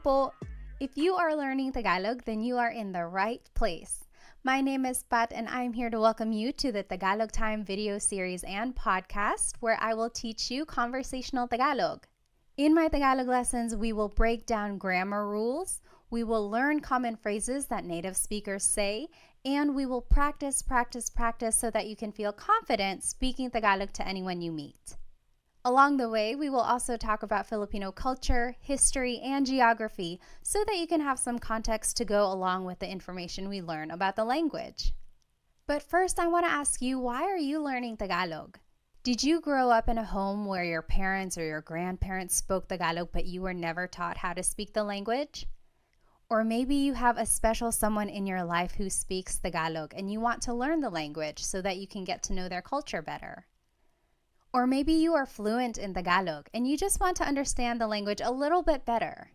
Po, if you are learning Tagalog, then you are in the right place. My name is Pat and I'm here to welcome you to the Tagalog Time video series and podcast where I will teach you conversational Tagalog. In my Tagalog lessons, we will break down grammar rules, we will learn common phrases that native speakers say, and we will practice so that you can feel confident speaking Tagalog to anyone you meet. Along the way, we will also talk about Filipino culture, history, and geography so that you can have some context to go along with the information we learn about the language. But first, I want to ask you, why are you learning Tagalog? Did you grow up in a home where your parents or your grandparents spoke Tagalog but you were never taught how to speak the language? Or maybe you have a special someone in your life who speaks Tagalog and you want to learn the language so that you can get to know their culture better. Or maybe you are fluent in Tagalog and you just want to understand the language a little bit better.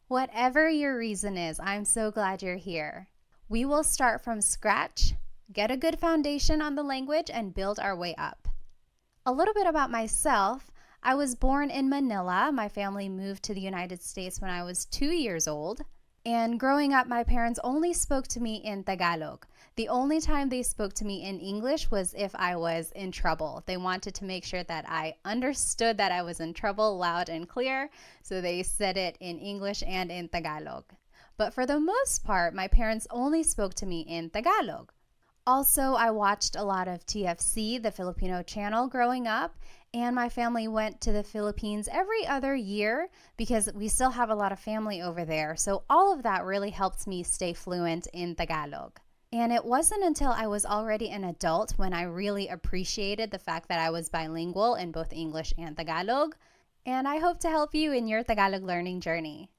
Whatever your reason is, I'm so glad you're here. We will start from scratch, get a good foundation on the language, and build our way up. A little bit about myself. I was born in Manila. My family moved to the United States when I was 2 years old. And growing up, my parents only spoke to me in Tagalog. The only time they spoke to me in English was if I was in trouble. They wanted to make sure that I understood that I was in trouble loud and clear, so they said it in English and in Tagalog. But for the most part, my parents only spoke to me in Tagalog. Also, I watched a lot of TFC, the Filipino channel, growing up, and my family went to the Philippines every other year because we still have a lot of family over there. So all of that really helped me stay fluent in Tagalog. And it wasn't until I was already an adult when I really appreciated the fact that I was bilingual in both English and Tagalog. And I hope to help you in your Tagalog learning journey.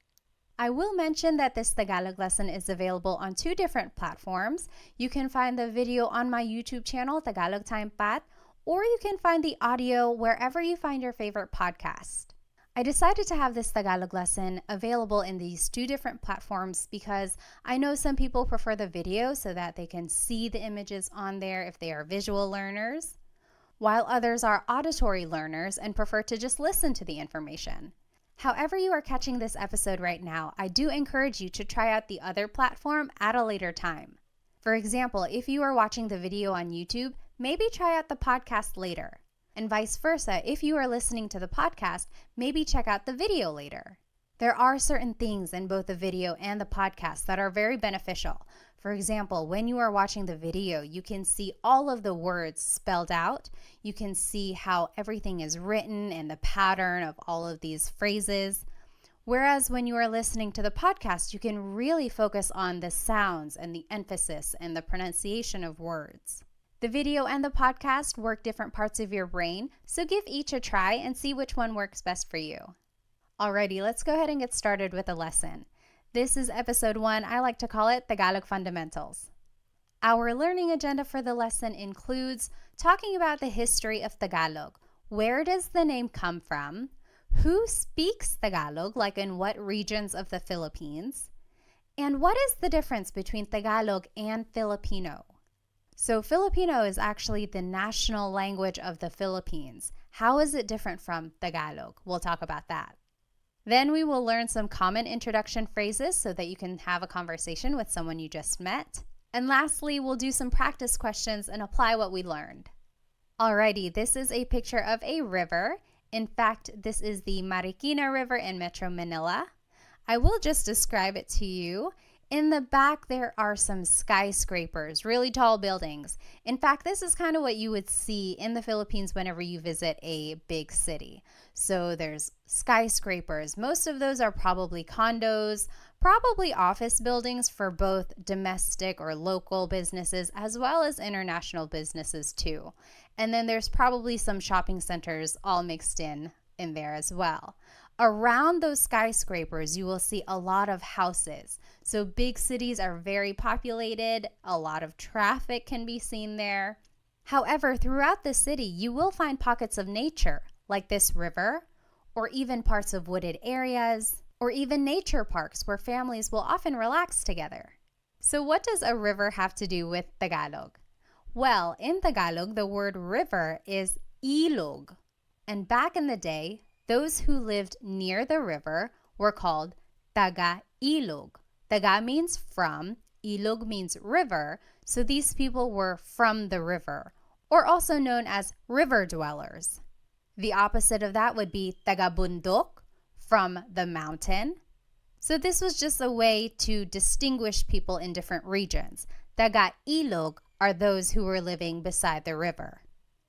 I will mention that this Tagalog lesson is available on 2 different platforms. You can find the video on my YouTube channel, Tagalog Time Pat, or you can find the audio wherever you find your favorite podcast. I decided to have this Tagalog lesson available in these 2 different platforms because I know some people prefer the video so that they can see the images on there if they are visual learners, while others are auditory learners and prefer to just listen to the information. However you are catching this episode right now, I do encourage you to try out the other platform at a later time. For example, if you are watching the video on YouTube, maybe try out the podcast later. And vice versa, if you are listening to the podcast, maybe check out the video later. There are certain things in both the video and the podcast that are very beneficial. For example, when you are watching the video, you can see all of the words spelled out. You can see how everything is written and the pattern of all of these phrases. Whereas when you are listening to the podcast, you can really focus on the sounds and the emphasis and the pronunciation of words. The video and the podcast work different parts of your brain, so give each a try and see which one works best for you. Alrighty, let's go ahead and get started with the lesson. This is episode 1. I like to call it Tagalog Fundamentals. Our learning agenda for the lesson includes talking about the history of Tagalog. Where does the name come from? Who speaks Tagalog, like in what regions of the Philippines? And what is the difference between Tagalog and Filipino? So Filipino is actually the national language of the Philippines. How is it different from Tagalog? We'll talk about that. Then we will learn some common introduction phrases so that you can have a conversation with someone you just met. And lastly, we'll do some practice questions and apply what we learned. Alrighty, this is a picture of a river. In fact, this is the Marikina River in Metro Manila. I will just describe it to you. In the back, there are some skyscrapers, really tall buildings. In fact, this is kind of what you would see in the Philippines whenever you visit a big city. So there's skyscrapers. Most of those are probably condos, probably office buildings for both domestic or local businesses as well as international businesses too. And then there's probably some shopping centers all mixed in there as well. Around those skyscrapers, you will see a lot of houses. So big cities are very populated. A lot of traffic can be seen there. However, throughout the city, you will find pockets of nature, like this river, or even parts of wooded areas, or even nature parks where families will often relax together. So what does a river have to do with Tagalog? Well, in Tagalog, the word river is ilog. And back in the day, those who lived near the river were called taga-ilog. Taga means from, ilog means river, so these people were from the river, or also known as river dwellers. The opposite of that would be taga-bundok, from the mountain. So this was just a way to distinguish people in different regions. Taga-ilog are those who were living beside the river.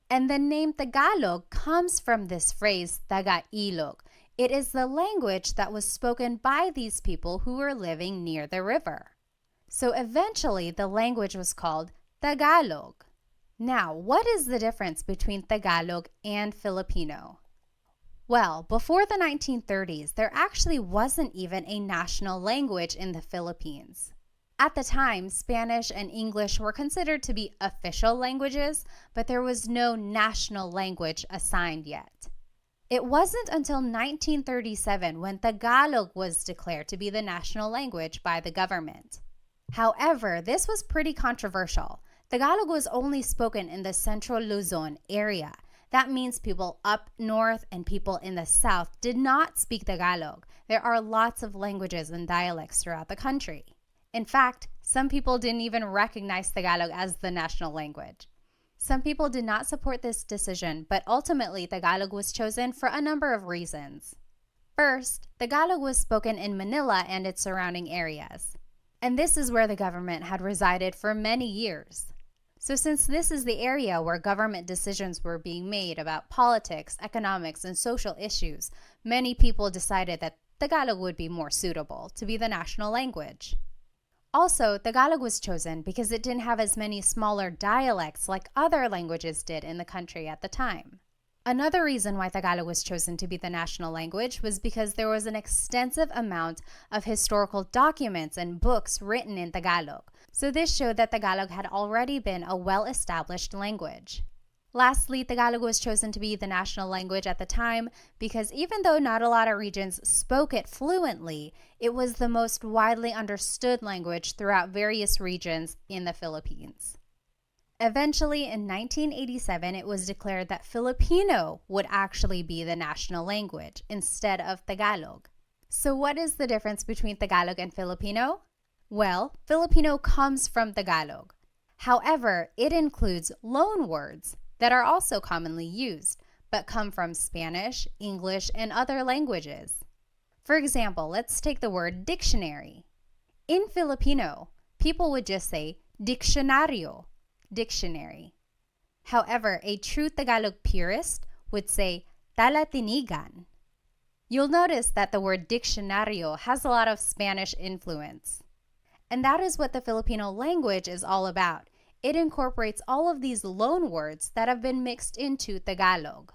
And the name Tagalog comes from this phrase, taga-ilog. It is the language that was spoken by these people who were living near the river. So eventually, the language was called Tagalog. Now, what is the difference between Tagalog and Filipino? Well, before the 1930s, there actually wasn't even a national language in the Philippines. At the time, Spanish and English were considered to be official languages, but there was no national language assigned yet. It wasn't until 1937 when Tagalog was declared to be the national language by the government. However, this was pretty controversial. Tagalog was only spoken in the Central Luzon area. That means people up north and people in the south did not speak Tagalog. There are lots of languages and dialects throughout the country. In fact, some people didn't even recognize Tagalog as the national language. Some people did not support this decision, but ultimately Tagalog was chosen for a number of reasons. First, Tagalog was spoken in Manila and its surrounding areas. And this is where the government had resided for many years. So since this is the area where government decisions were being made about politics, economics, and social issues, many people decided that Tagalog would be more suitable to be the national language. Also, Tagalog was chosen because it didn't have as many smaller dialects like other languages did in the country at the time. Another reason why Tagalog was chosen to be the national language was because there was an extensive amount of historical documents and books written in Tagalog. So this showed that Tagalog had already been a well-established language. Lastly, Tagalog was chosen to be the national language at the time because even though not a lot of regions spoke it fluently, it was the most widely understood language throughout various regions in the Philippines. Eventually, in 1987, it was declared that Filipino would actually be the national language instead of Tagalog. So what is the difference between Tagalog and Filipino? Well, Filipino comes from Tagalog. However, it includes loan words that are also commonly used, but come from Spanish, English, and other languages. For example, let's take the word dictionary. In Filipino, people would just say diccionario, dictionary. However, a true Tagalog purist would say talatinigan. You'll notice that the word diccionario has a lot of Spanish influence. And that is what the Filipino language is all about. It incorporates all of these loan words that have been mixed into Tagalog.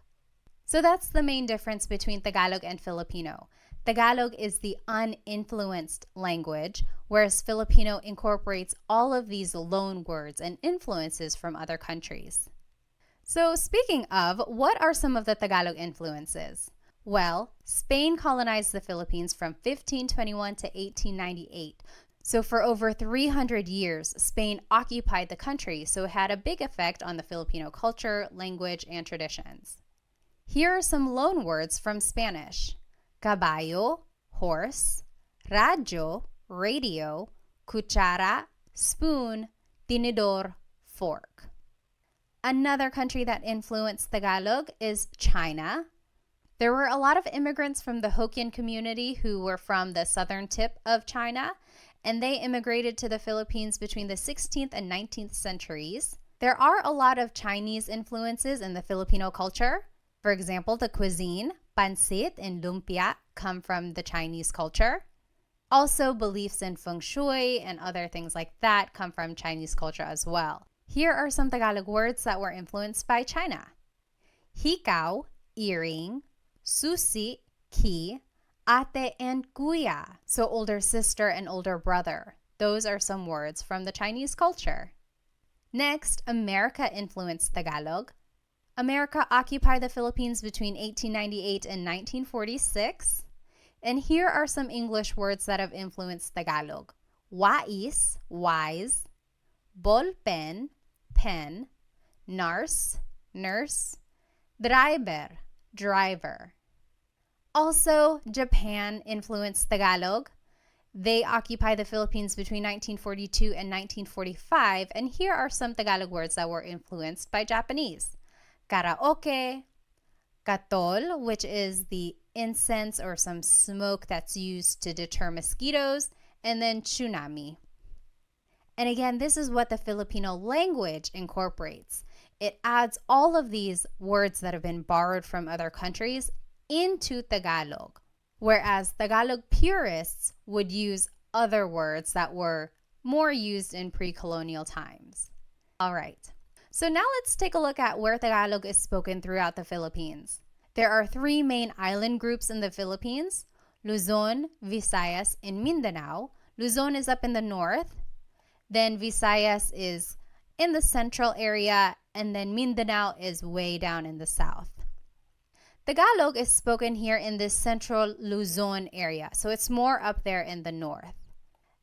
So that's the main difference between Tagalog and Filipino. Tagalog is the uninfluenced language, whereas Filipino incorporates all of these loan words and influences from other countries. So speaking of, what are some of the Tagalog influences? Well, Spain colonized the Philippines from 1521 to 1898. So for over 300 years, Spain occupied the country, so it had a big effect on the Filipino culture, language, and traditions. Here are some loan words from Spanish. Caballo, horse, radyo, radio, cuchara, spoon, tinidor, fork. Another country that influenced Tagalog is China. There were a lot of immigrants from the Hokkien community who were from the southern tip of China, and they immigrated to the Philippines between the 16th and 19th centuries. There are a lot of Chinese influences in the Filipino culture. For example, the cuisine, pancit and lumpia, come from the Chinese culture. Also, beliefs in feng shui and other things like that come from Chinese culture as well. Here are some Tagalog words that were influenced by China. Hikaw, earring, susi, key, ate and kuya, so older sister and older brother. Those are some words from the Chinese culture. Next, America influenced Tagalog. America occupied the Philippines between 1898 and 1946. And here are some English words that have influenced Tagalog. Wais, wise, ballpen, pen, nurse, nurse, driver, driver. Also, Japan influenced Tagalog. They occupied the Philippines between 1942 and 1945, and here are some Tagalog words that were influenced by Japanese. Karaoke, katol, which is the incense or some smoke that's used to deter mosquitoes, and then tsunami. And again, this is what the Filipino language incorporates. It adds all of these words that have been borrowed from other countries into Tagalog, whereas Tagalog purists would use other words that were more used in pre-colonial times. All right, so now let's take a look at where Tagalog is spoken throughout the Philippines. There are three main island groups in the Philippines: Luzon, Visayas, and Mindanao. Luzon is up in the north, then Visayas is in the central area, and then Mindanao is way down in the south. Tagalog is spoken here in this central Luzon area, so it's more up there in the north.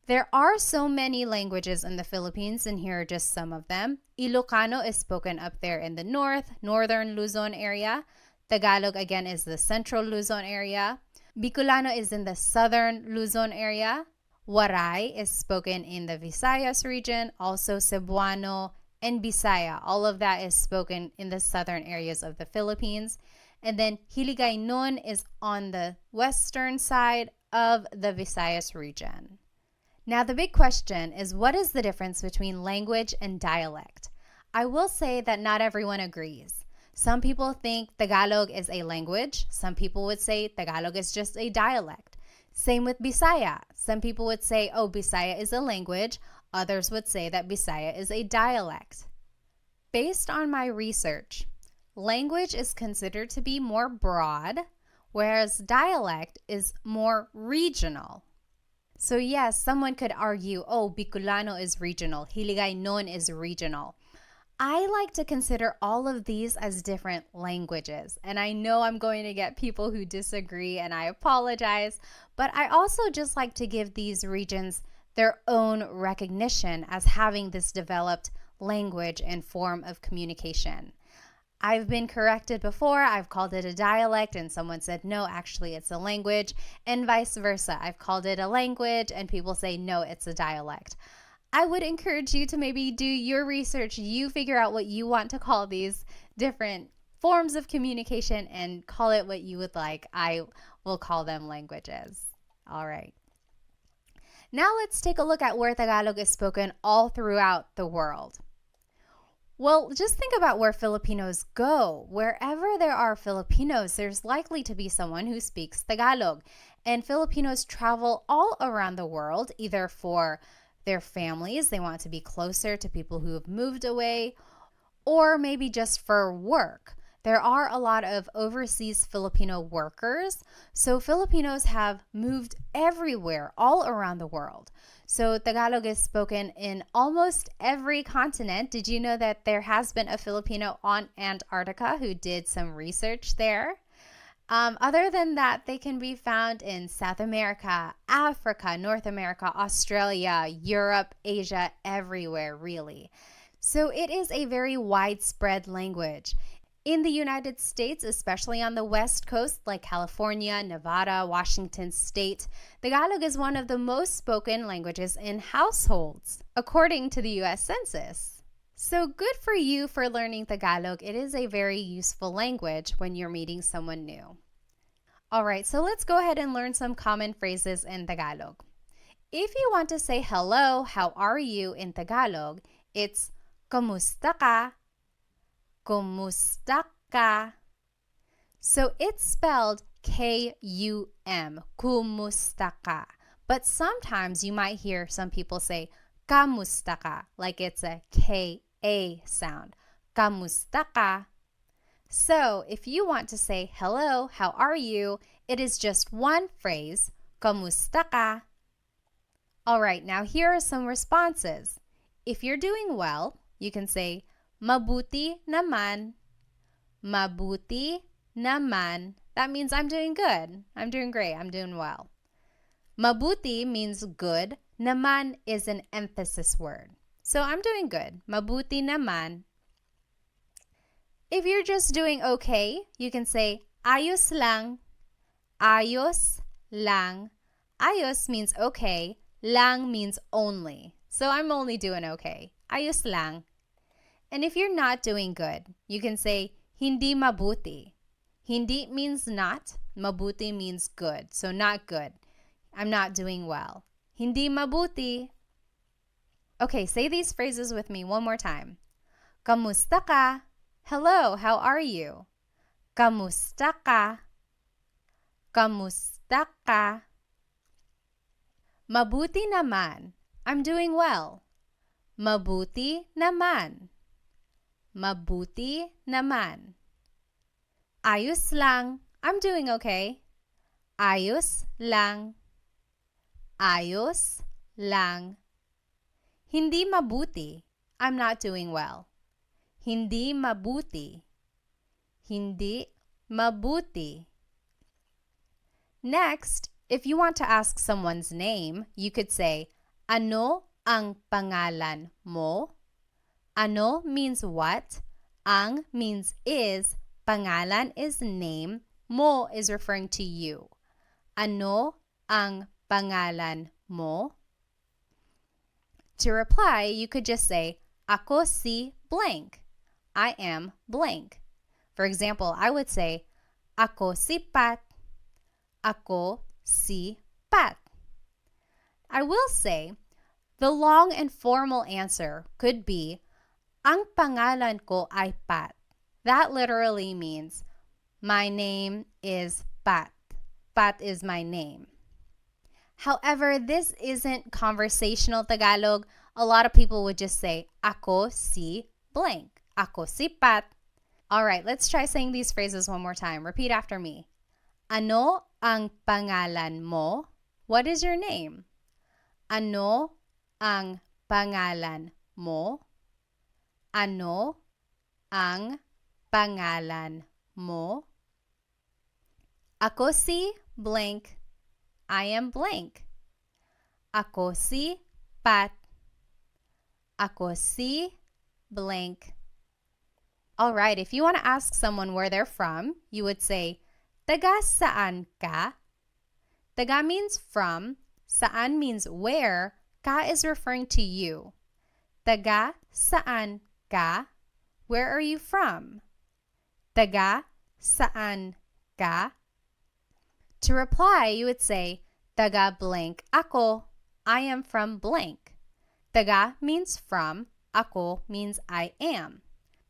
There are so many languages in the Philippines, and here are just some of them. Ilocano is spoken up there in the north, northern Luzon area. Tagalog again is the central Luzon area. Bicolano is in the southern Luzon area. Waray is spoken in the Visayas region, also Cebuano and Bisaya. All of that is spoken in the southern areas of the Philippines. And then Hiligaynon is on the western side of the Visayas region. Now the big question is, what is the difference between language and dialect? I will say that not everyone agrees. Some people think Tagalog is a language. Some people would say Tagalog is just a dialect. Same with Bisaya. Some people would say, oh, Bisaya is a language. Others would say that Bisaya is a dialect. Based on my research, language is considered to be more broad, whereas dialect is more regional. So yes, someone could argue, oh, Bicolano is regional, Hiligaynon is regional. I like to consider all of these as different languages, and I know I'm going to get people who disagree, and I apologize, but I also just like to give these regions their own recognition as having this developed language and form of communication. I've been corrected before. I've called it a dialect and someone said, no, actually it's a language, and vice versa. I've called it a language and people say, no, it's a dialect. I would encourage you to maybe do your research. You figure out what you want to call these different forms of communication and call it what you would like. I will call them languages. All right. Now let's take a look at where Tagalog is spoken all throughout the world. Well, just think about where Filipinos go. Wherever there are Filipinos, there's likely to be someone who speaks Tagalog. And Filipinos travel all around the world, either for their families, they want to be closer to people who have moved away, or maybe just for work. There are a lot of overseas Filipino workers, so Filipinos have moved everywhere, all around the world. So Tagalog is spoken in almost every continent. Did you know that there has been a Filipino on Antarctica who did some research there? Other than that, they can be found in South America, Africa, North America, Australia, Europe, Asia, everywhere really. So it is a very widespread language. In the United States, especially on the West Coast, like California, Nevada, Washington State, Tagalog is one of the most spoken languages in households, according to the U.S. Census. So good for you for learning Tagalog. It is a very useful language when you're meeting someone new. All right, so let's go ahead and learn some common phrases in Tagalog. If you want to say hello, how are you in Tagalog, it's Kumusta ka? Kumusta ka? So it's spelled K-U-M, kumusta ka. But sometimes you might hear some people say kamusta ka, like it's a K-A sound. Kamusta ka? So if you want to say hello, how are you, it is just one phrase, kamusta ka? All right, now here are some responses. If you're doing well, you can say mabuti naman. Mabuti naman. That means I'm doing good. I'm doing great. I'm doing well. Mabuti means good. Naman is an emphasis word. So I'm doing good. Mabuti naman. If you're just doing okay, you can say ayos lang. Ayos lang. Ayos means okay. Lang means only. So I'm only doing okay. Ayos lang. And if you're not doing good, you can say hindi mabuti. Hindi means not. Mabuti means good. So not good. I'm not doing well. Hindi mabuti. Okay, say these phrases with me one more time. Kamusta ka? Hello, how are you? Kamusta ka? Kamusta ka? Mabuti naman. I'm doing well. Mabuti naman. Mabuti naman. Ayos lang. I'm doing okay. Ayos lang. Ayos lang. Hindi mabuti. I'm not doing well. Hindi mabuti. Hindi mabuti. Next, if you want to ask someone's name, you could say, ano ang pangalan mo? Ano means what? Ang means is. Pangalan is name. Mo is referring to you. Ano ang pangalan mo? To reply, you could just say, ako si blank. I am blank. For example, I would say, ako si Pat. Ako si Pat. I will say, the long and formal answer could be, ang pangalan ko ay Pat. That literally means, my name is Pat. Pat is my name. However, this isn't conversational Tagalog. A lot of people would just say, ako si blank. Ako si Pat. All right, let's try saying these phrases one more time. Repeat after me. Ano ang pangalan mo? What is your name? Ano ang pangalan mo? Ano ang pangalan mo? Ako si blank. I am blank. Ako si Pat. Ako si blank. All right, if you want to ask someone where they're from, you would say, taga saan ka? Taga means from. Saan means where. Ka is referring to you. Taga saan ka? Where are you from? Taga saan ka? To reply, you would say, taga blank ako. I am from blank. Taga means from. Ako means I am.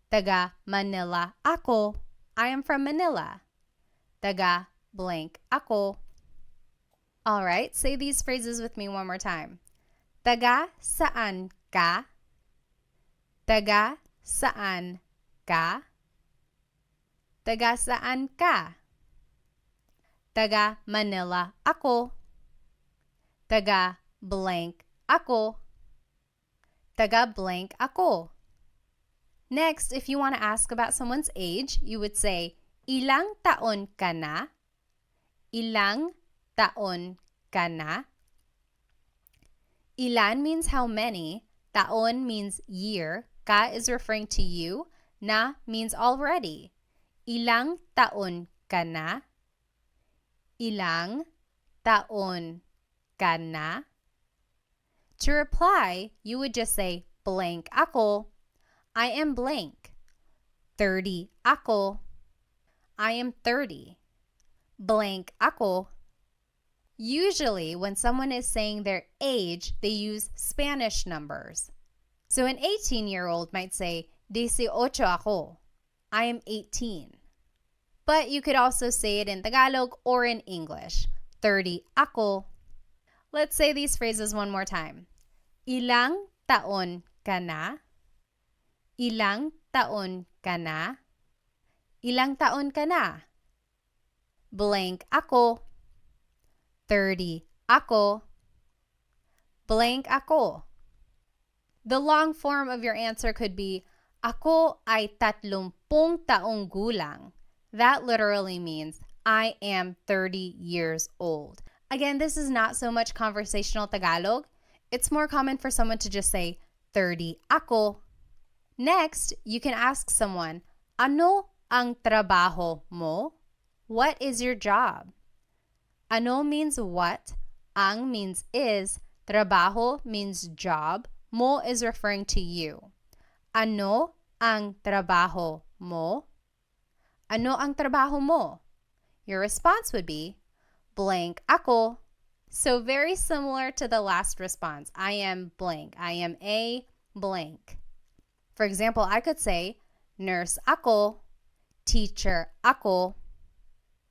Taga Manila ako. I am from Manila. Taga blank ako. All right, say these phrases with me one more time. Taga saan ka? Taga saan ka? Taga saan ka? Taga Manila ako. Taga blank ako. Taga blank ako. Next, if you want to ask about someone's age, you would say, ilang taon ka na? Ilang taon ka na? Ilan means how many. Taon means year. Ka is referring to you. Na means already. Ilang taon ka na? Ilang taon ka na? To reply, you would just say, blank ako. I am blank. 30 ako. I am 30. Blank ako. Usually, when someone is saying their age, they use Spanish numbers. So an 18-year-old might say, 18 ako. I am 18. But you could also say it in Tagalog or in English. 30 ako. Let's say these phrases one more time. Ilang taon ka na? Ilang taon ka na? Ilang taon ka na? Blank ako. 30 ako. Blank ako. The long form of your answer could be, ako ay 30 taong gulang. That literally means, I am 30 years old. Again, this is not so much conversational Tagalog. It's more common for someone to just say, 30 ako. Next, you can ask someone, ano ang trabaho mo? What is your job? Ano means what? Ang means is, trabaho means job, mo is referring to you. Ano ang trabaho mo? Ano ang trabaho mo? Your response would be, blank ako. So very similar to the last response. I am blank. I am a blank. For example, I could say, nurse ako, teacher ako.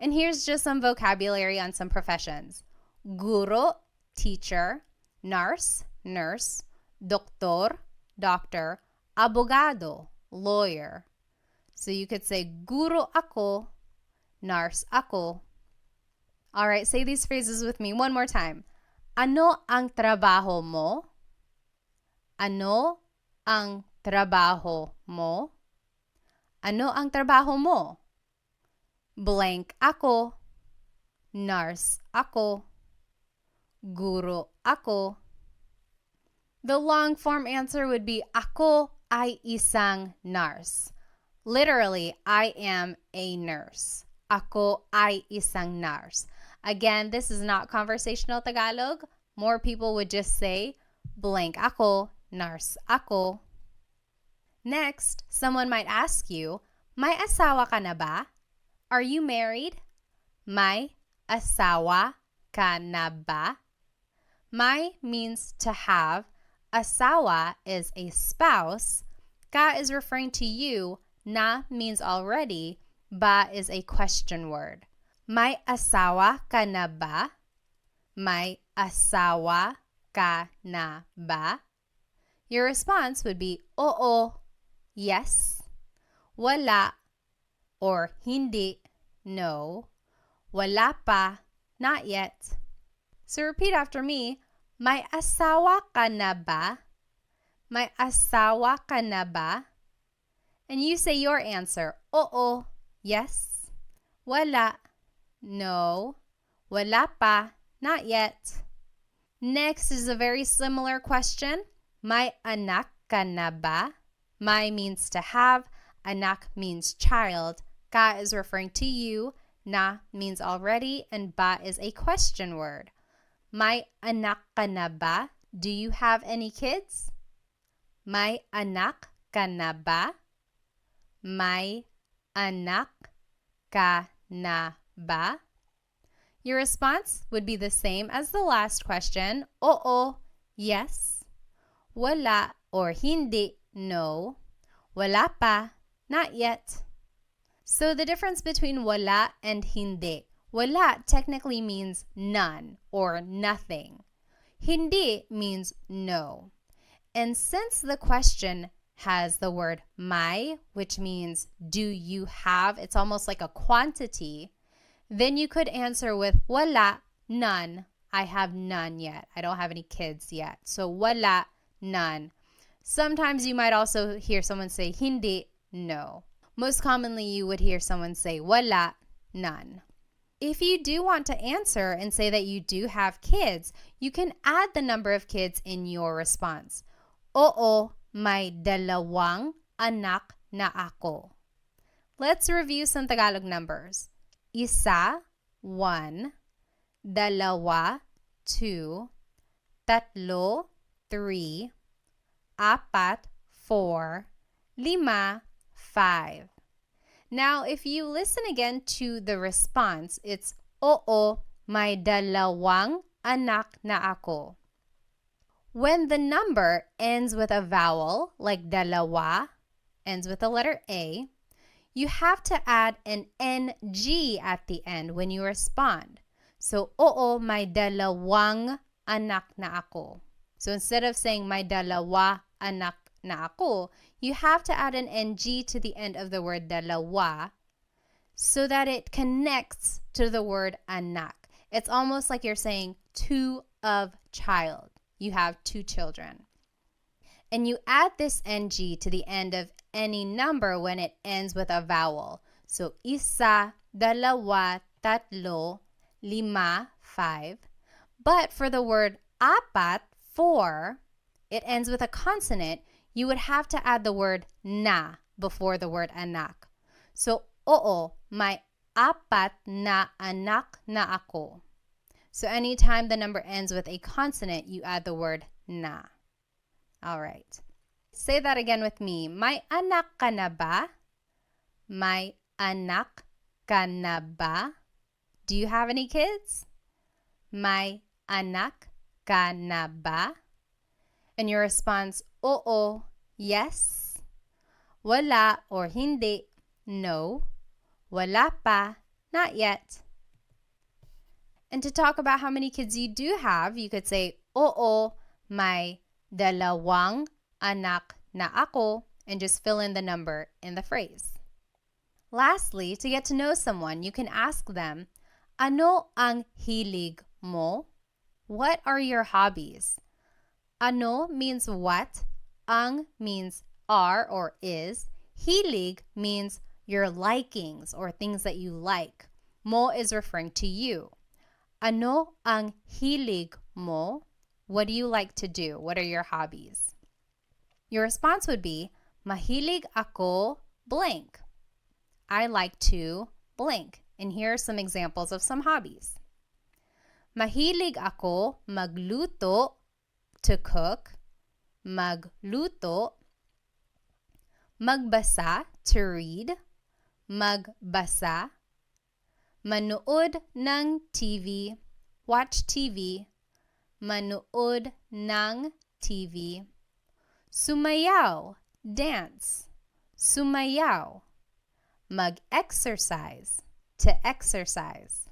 And here's just some vocabulary on some professions. Guro, teacher. Nurse, nurse. Doktor, doctor. Abogado, lawyer. So you could say, guro ako, nurse ako. All right, say these phrases with me one more time. Ano ang trabaho mo? Ano ang trabaho mo? Ano ang trabaho mo? Blank ako. Nurse ako. Guro ako. The long form answer would be, ako ay isang nurse. Literally, I am a nurse. Ako ay isang nurse. Again, this is not conversational Tagalog. More people would just say, blank ako, nurse ako. Next, someone might ask you, may asawa ka na ba? Are you married? May asawa ka na ba? May means to have. Asawa is a spouse. Ka is referring to you. Na means already. Ba is a question word. May asawa ka na ba? May asawa ka na ba? Your response would be, oo, yes, wala, or hindi, no, wala pa, not yet. So repeat after me, may asawa ka na ba? May asawa ka na ba? And you say your answer, oo, yes, wala, no, wala pa, not yet. Next is a very similar question. May anak ka na ba? May means to have. Anak means child. Ka is referring to you. Na means already. And ba is a question word. May anak ka na ba? Do you have any kids? May anak ka na ba? May anak ka na ba? Your response would be the same as the last question. Oo, yes. Wala or hindi, no. Wala pa, not yet. So the difference between wala and hindi. Wala technically means none or nothing. Hindi means no. And since the question has the word may, which means do you have, it's almost like a quantity, then you could answer with wala, none. I have none yet. I don't have any kids yet. So wala, none. Sometimes you might also hear someone say hindi, no. Most commonly you would hear someone say wala, none. If you do want to answer and say that you do have kids, you can add the number of kids in your response. Oo, may dalawang anak na ako. Let's review some Tagalog numbers. Isa, 1, dalawa, 2, tatlo, 3, apat, 4, 5, 5. Now, if you listen again to the response, it's oo, may dalawang anak na ako. When the number ends with a vowel, like dalawa, ends with the letter A, you have to add an NG at the end when you respond. So, oo, may dalawang anak na ako. So, instead of saying may dalawa anak na ako, you have to add an NG to the end of the word dalawa so that it connects to the word anak. It's almost like you're saying two of child. You have two children. And you add this NG to the end of any number when it ends with a vowel. So, isa, dalawa, tatlo, 5, 5. But for the word apat, 4, it ends with a consonant. You would have to add the word na before the word anak. So, oo, may apat na anak na ako. So anytime the number ends with a consonant, you add the word na. All right. Say that again with me. May anak ka na ba? May anak ka na ba? Do you have any kids? May anak ka na ba? And your response, oo, yes. Wala or hindi, no. Wala pa, not yet. And to talk about how many kids you do have, you could say, oo, may dalawang anak na ako, and just fill in the number in the phrase. Lastly, to get to know someone, you can ask them, ano ang hilig mo? What are your hobbies? Ano means what, ang means are or is, hilig means your likings or things that you like. Mo is referring to you. Ano ang hilig mo? What do you like to do? What are your hobbies? Your response would be, mahilig ako blank. I like to blank. And here are some examples of some hobbies. Mahilig ako magluto, to cook, magluto, magbasa, to read, magbasa, manood ng TV, watch TV, manood ng TV, sumayaw, dance, sumayaw, mag-exercise, to exercise,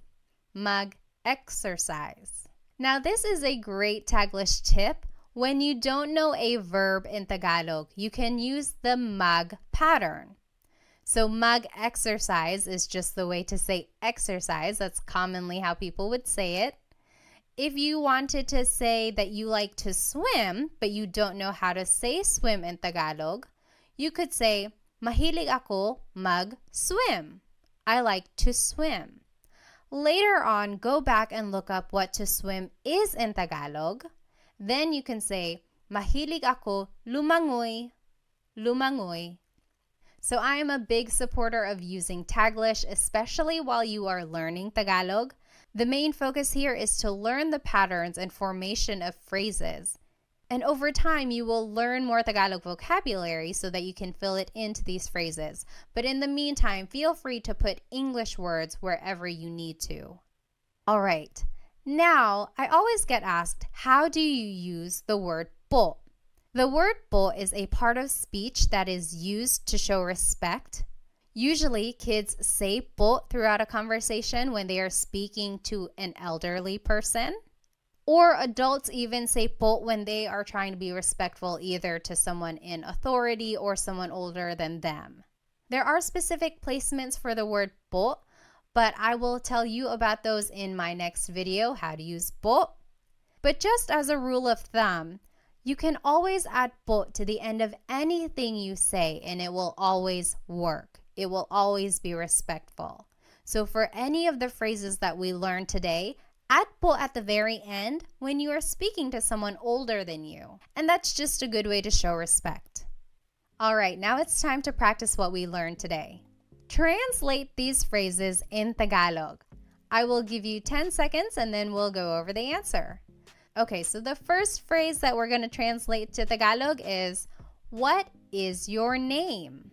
mag-exercise. Now, this is a great Taglish tip. When you don't know a verb in Tagalog, you can use the mag pattern. So mag-exercise is just the way to say exercise. That's commonly how people would say it. If you wanted to say that you like to swim, but you don't know how to say swim in Tagalog, you could say, mahilig ako mag-swim. I like to swim. Later on, go back and look up what to swim is in Tagalog. Then you can say, mahilig ako lumangoy, lumangoy. So I am a big supporter of using Taglish, especially while you are learning Tagalog. The main focus here is to learn the patterns and formation of phrases. And over time, you will learn more Tagalog vocabulary so that you can fill it into these phrases. But in the meantime, feel free to put English words wherever you need to. All right. Now, I always get asked, how do you use the word po? The word po is a part of speech that is used to show respect. Usually, kids say po throughout a conversation when they are speaking to an elderly person. Or adults even say po when they are trying to be respectful either to someone in authority or someone older than them. There are specific placements for the word po, but I will tell you about those in my next video, how to use po. But just as a rule of thumb, you can always add po to the end of anything you say and it will always work. It will always be respectful. So for any of the phrases that we learned today, add po at the very end when you are speaking to someone older than you. And that's just a good way to show respect. All right, now it's time to practice what we learned today. Translate these phrases in Tagalog. I will give you 10 seconds and then we'll go over the answer. Okay, so the first phrase that we're going to translate to Tagalog is, what is your name?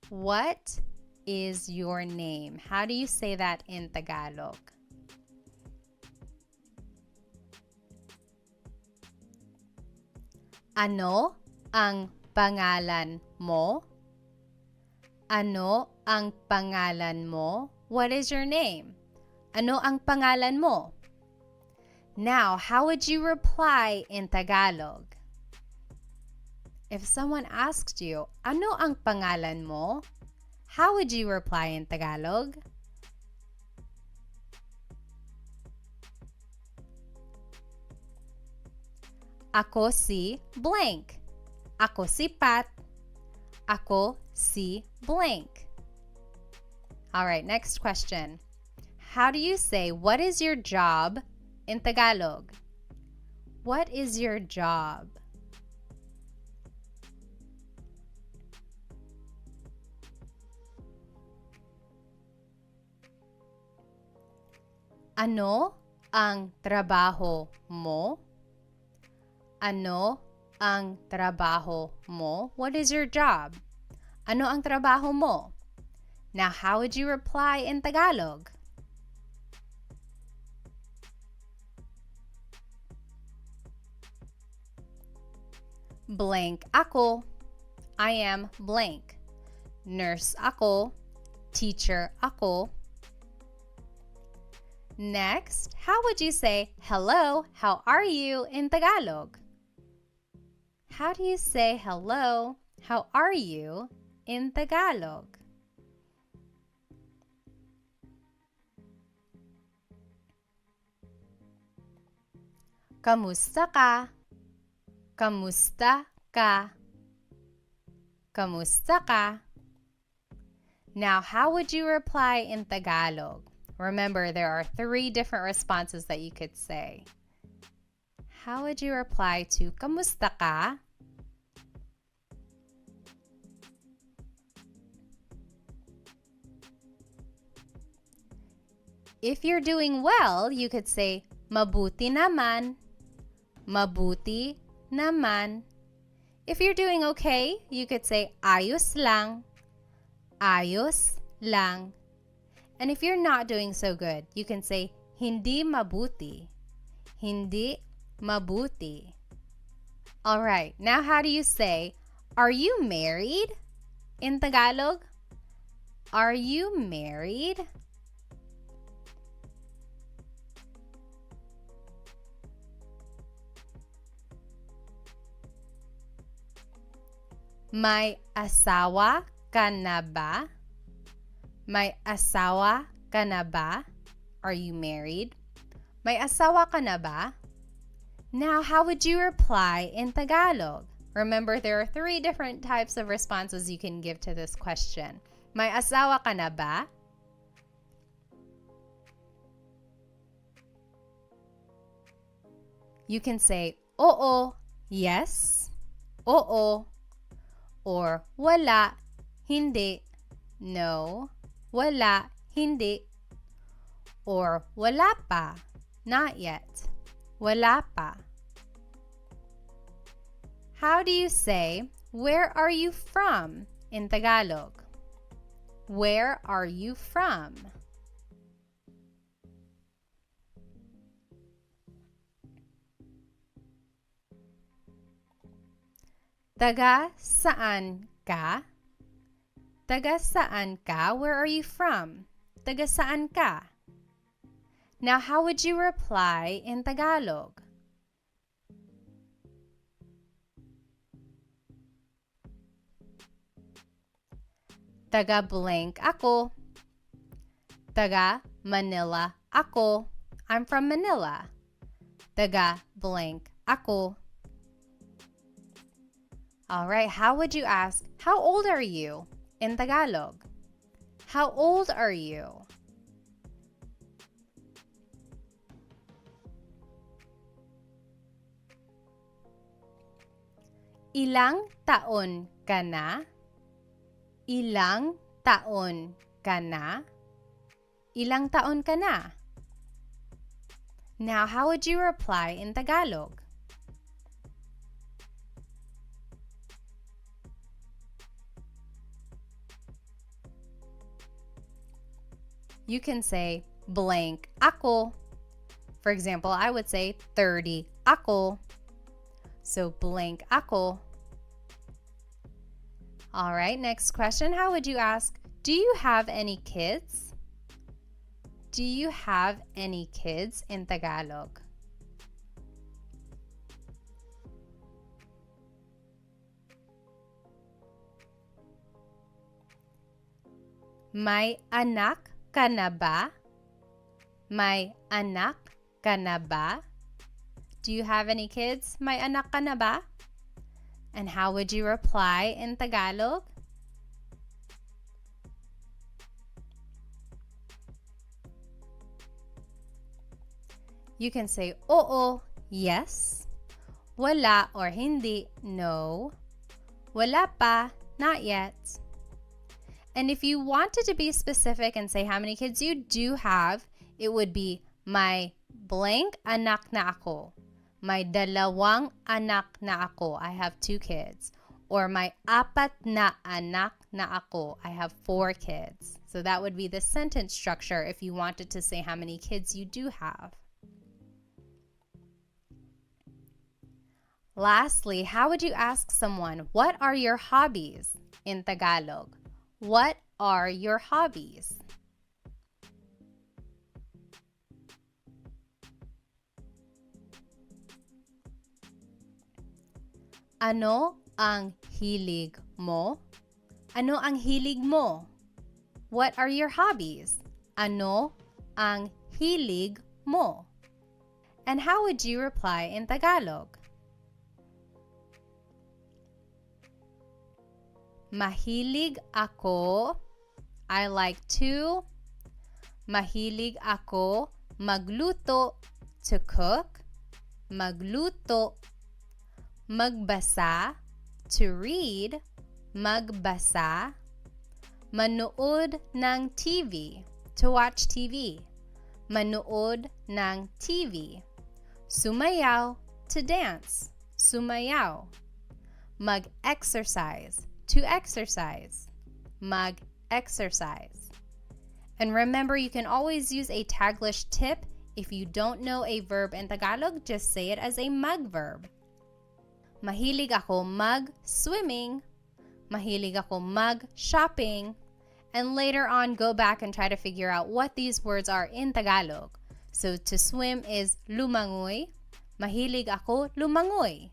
What is your name? How do you say that in Tagalog? Ano ang pangalan mo? Ano ang pangalan mo? What is your name? Ano ang pangalan mo? Now, how would you reply in Tagalog? If someone asked you, ano ang pangalan mo? How would you reply in Tagalog? Ako si blank. Ako si Pat. Ako si blank. All right, next question. How do you say, what is your job in Tagalog? What is your job? Ano ang trabaho mo? Ano ang trabaho mo? What is your job? Ano ang trabaho mo? Now, how would you reply in Tagalog? Blank ako. I am blank. Nurse ako. Teacher ako. Next, how would you say, hello, how are you in Tagalog? How do you say hello, how are you in Tagalog? Kamusta ka? Kamusta ka? Kamusta ka? Now, how would you reply in Tagalog? Remember, there are 3 different responses that you could say. How would you reply to kamusta ka? If you're doing well, you could say mabuti naman. Mabuti naman. If you're doing okay, you could say ayos lang. Ayos lang. And if you're not doing so good, you can say hindi mabuti. Hindi mabuti. All right, now how do you say, are you married? In Tagalog, are you married? May asawa ka na ba? May asawa ka na ba? Are you married? May asawa ka na ba? Now, how would you reply in Tagalog? Remember, there are 3 different types of responses you can give to this question. May asawa ka na ba? You can say, oo, yes, oo, or wala, hindi, no, wala, hindi, or wala pa, not yet, wala pa. How do you say, where are you from in Tagalog? Where are you from? Taga saan ka? Taga saan ka? Where are you from? Taga saan ka? Now, how would you reply in Tagalog? Taga blank ako. Taga Manila ako. I'm from Manila. Taga blank ako. All right, how would you ask, how old are you in Tagalog? How old are you? Ilang taon ka na? Ilang taon ka na? Ilang taon ka na? Now, how would you reply in Tagalog? You can say blank ako. For example, I would say 30 ako. So blank ako. All right, next question. How would you ask, do you have any kids? Do you have any kids in Tagalog? May anak ka na ba? May anak ka na ba? Do you have any kids? May anak ka na ba? And how would you reply in Tagalog? You can say, oo, yes. Wala or hindi, no. Wala pa, not yet. And if you wanted to be specific and say how many kids you do have, it would be may blank anak na ako. May dalawang anak na ako. I have 2 kids. Or may apat na anak na ako. I have 4 kids. So that would be the sentence structure if you wanted to say how many kids you do have. Lastly, how would you ask someone, what are your hobbies in Tagalog? What are your hobbies? Ano ang hilig mo? Ano ang hilig mo? What are your hobbies? Ano ang hilig mo? And how would you reply in Tagalog? Mahilig ako. I like to. Mahilig ako magluto, to cook. Magluto. Magbasa, to read. Magbasa. Manood ng TV, to watch TV. Manood ng TV. Sumayaw, to dance. Sumayaw. Mag-exercise, to exercise. Mag-exercise. And remember, you can always use a Taglish tip. If you don't know a verb in Tagalog, just say it as a mag verb. Mahilig ako mag-swimming. Mahilig ako mag-shopping. And later on, go back and try to figure out what these words are in Tagalog. So to swim is lumangoy. Mahilig ako lumangoy.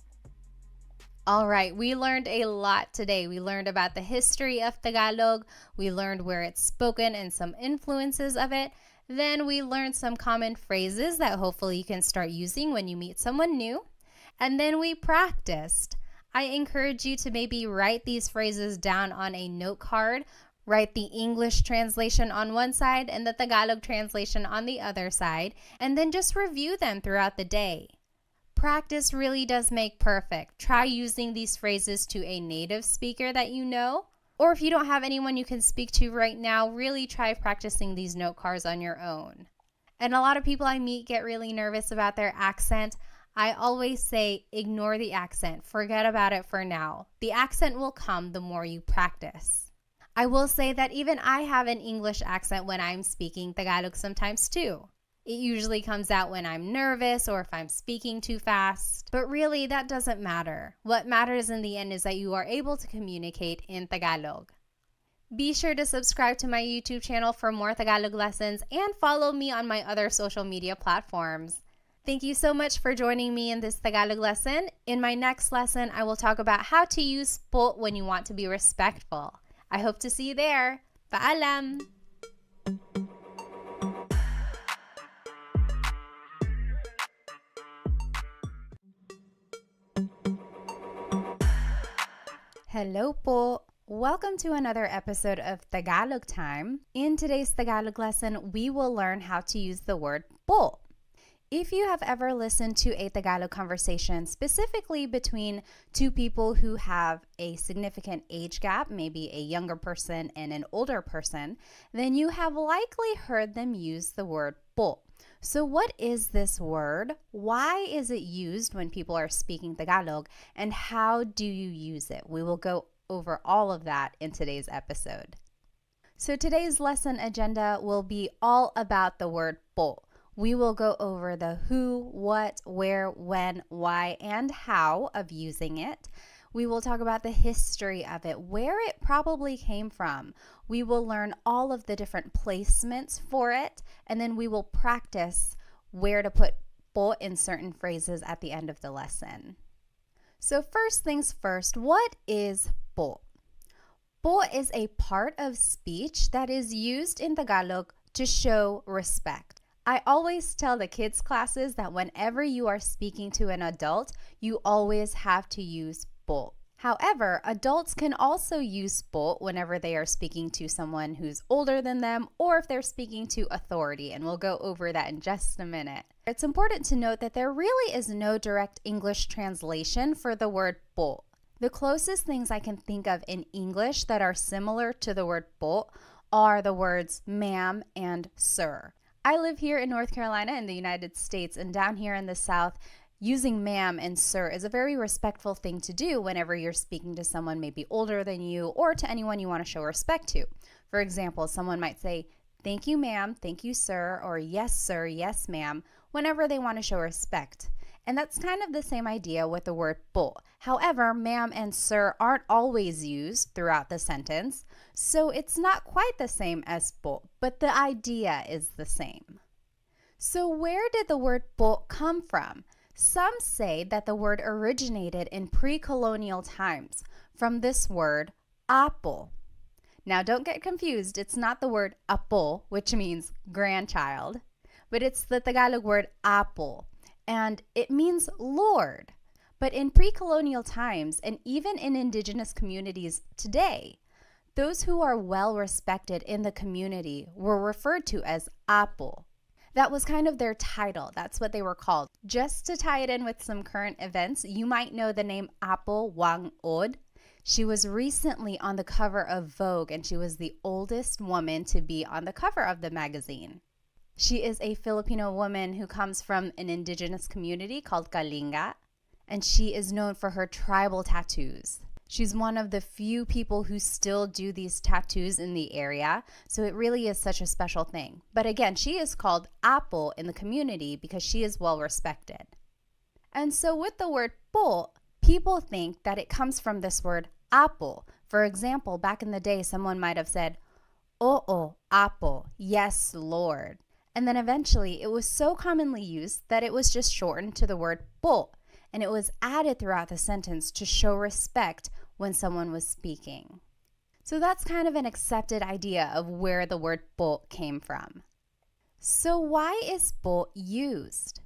All right, we learned a lot today. We learned about the history of Tagalog. We learned where it's spoken and some influences of it. Then we learned some common phrases that hopefully you can start using when you meet someone new. And then we practiced. I encourage you to maybe write these phrases down on a note card. Write the English translation on one side and the Tagalog translation on the other side. And then just review them throughout the day. Practice really does make perfect. Try using these phrases to a native speaker that you know. Or if you don't have anyone you can speak to right now, really try practicing these note cards on your own. And a lot of people I meet get really nervous about their accent. I always say, ignore the accent. Forget about it for now. The accent will come the more you practice. I will say that even I have an English accent when I'm speaking Tagalog sometimes too. It usually comes out when I'm nervous or if I'm speaking too fast. But really, that doesn't matter. What matters in the end is that you are able to communicate in Tagalog. Be sure to subscribe to my YouTube channel for more Tagalog lessons and follow me on my other social media platforms. Thank you so much for joining me in this Tagalog lesson. In my next lesson, I will talk about how to use po when you want to be respectful. I hope to see you there. Paalam! Hello po! Welcome to another episode of Tagalog Time. In today's Tagalog lesson, we will learn how to use the word po. If you have ever listened to a Tagalog conversation, specifically between two people who have a significant age gap, maybe a younger person and an older person, then you have likely heard them use the word po. So what is this word? Why is it used when people are speaking Tagalog? And how do you use it? We will go over all of that in today's episode. So today's lesson agenda will be all about the word po. We will go over the who, what, where, when, why, and how of using it. We will talk about the history of it, where it probably came from. We will learn all of the different placements for it, and then we will practice where to put po in certain phrases at the end of the lesson. So first things first, what is po? Po is a part of speech that is used in Tagalog to show respect. I always tell the kids classes that whenever you are speaking to an adult, you always have to use po. However, adults can also use po whenever they are speaking to someone who's older than them or if they're speaking to authority, and we'll go over that in just a minute. It's important to note that there really is no direct English translation for the word po. The closest things I can think of in English that are similar to the word po are the words ma'am and sir. I live here in North Carolina in the United States, and down here in the South, using ma'am and sir is a very respectful thing to do whenever you're speaking to someone maybe older than you or to anyone you want to show respect to. For example, someone might say, "Thank you, ma'am, thank you, sir," or "Yes, sir, yes, ma'am," whenever they want to show respect. And that's kind of the same idea with the word po. However, ma'am and sir aren't always used throughout the sentence, so it's not quite the same as po, but the idea is the same. So where did the word po come from? Some say that the word originated in pre-colonial times from this word apo. Now don't get confused, it's not the word apo, which means grandchild, but it's the Tagalog word apo, and it means Lord. But in pre-colonial times, and even in indigenous communities today, those who are well respected in the community were referred to as apo. That was kind of their title. That's what they were called. Just to tie it in with some current events, you might know the name Apo Wang Od. She was recently on the cover of Vogue, and she was the oldest woman to be on the cover of the magazine. She is a Filipino woman who comes from an indigenous community called Kalinga, and she is known for her tribal tattoos. She's one of the few people who still do these tattoos in the area, so it really is such a special thing. But again, she is called Apo in the community because she is well respected. And so with the word po, people think that it comes from this word apo. For example, back in the day, someone might have said, "Oo, apo, yes, Lord." And then eventually it was so commonly used that it was just shortened to the word po, and it was added throughout the sentence to show respect when someone was speaking. So that's kind of an accepted idea of where the word po came from. So why is po used?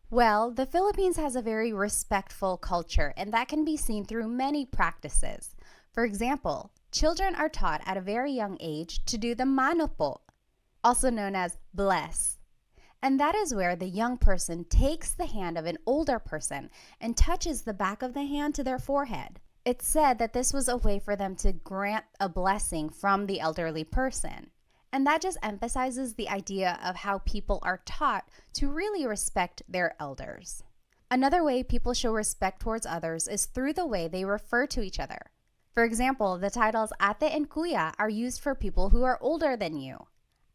Well, the Philippines has a very respectful culture, and that can be seen through many practices. For example, children are taught at a very young age to do the mano po, also known as bless. And that is where the young person takes the hand of an older person and touches the back of the hand to their forehead. It's said that this was a way for them to grant a blessing from the elderly person. And that just emphasizes the idea of how people are taught to really respect their elders. Another way people show respect towards others is through the way they refer to each other. For example, the titles ate and kuya are used for people who are older than you.